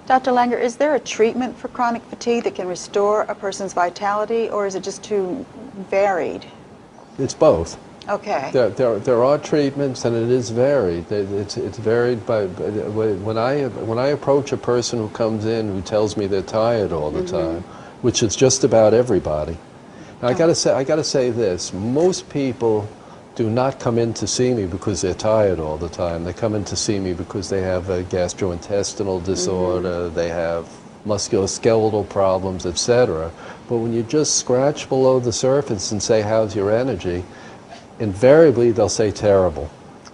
Dr. Langer, is there a treatment for chronic fatigue that can restore a person's vitality, or is it just too varied? It's both. Okay. There are treatments, and it is varied. It's varied by when I approach a person who comes in who tells me they're tired all the time, which is just about everybody. Now, I gotta say this: most people do not come in to see me because they're tired all the time. They come in to see me because they have a gastrointestinal disorder, they have musculoskeletal problems, etc. But when you just scratch below the surface and say, how's your energy, invariably they'll say terrible.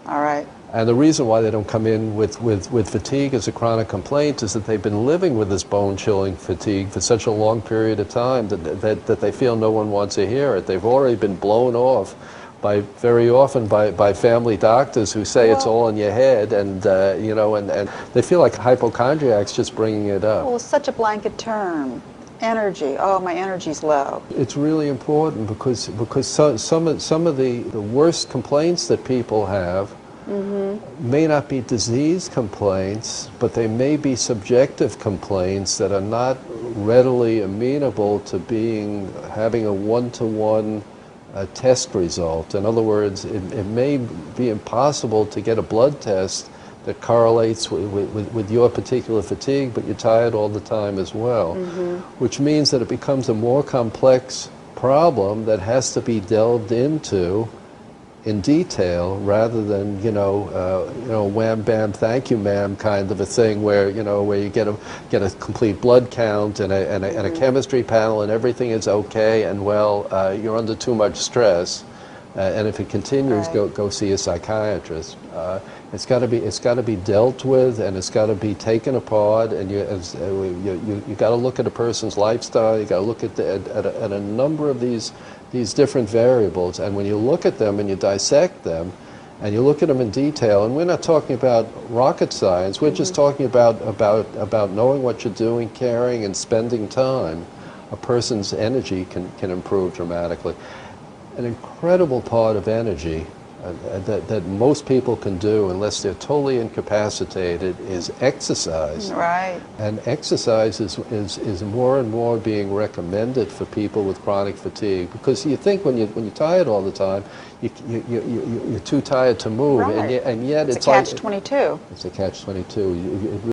All right. And the reason why they don't come in with fatigue as a chronic complaint is that they've been living with this bone-chilling fatigue for such a long period of time that they feel no one wants to hear it. They've already been blown off very often by family doctors who say it's all in your head, and you know, and they feel like hypochondriacs just bringing it up. Well, it's such a blanket term. Energy. Oh, my energy's low. It's really important because some of the worst complaints that people have may not be disease complaints, but they may be subjective complaints that are not readily amenable to having a one-to-one test result. In other words, it may be impossible to get a blood test that correlates with your particular fatigue, but you're tired all the time as well, which means that it becomes a more complex problem that has to be delved into in detail rather than wham bam thank you ma'am kind of a thing where you get a complete blood count and a chemistry panel and everything is okay, and you're under too much stress, and if it continues, go see a psychiatrist. It's got to be dealt with, and it's got to be taken apart, and you got to look at a person's lifestyle. You got to look at a number of these different variables, and when you look at them and you dissect them, and you look at them in detail, and we're not talking about rocket science. We're just talking about knowing what you're doing, caring, and spending time. A person's energy can improve dramatically. An incredible part of energy that most people can do unless they're totally incapacitated is exercise. Right. And exercise is more and more being recommended for people with chronic fatigue, because you think when you're tired all the time, you're too tired to move, Right. and yet it's a catch-22. It's a catch-22.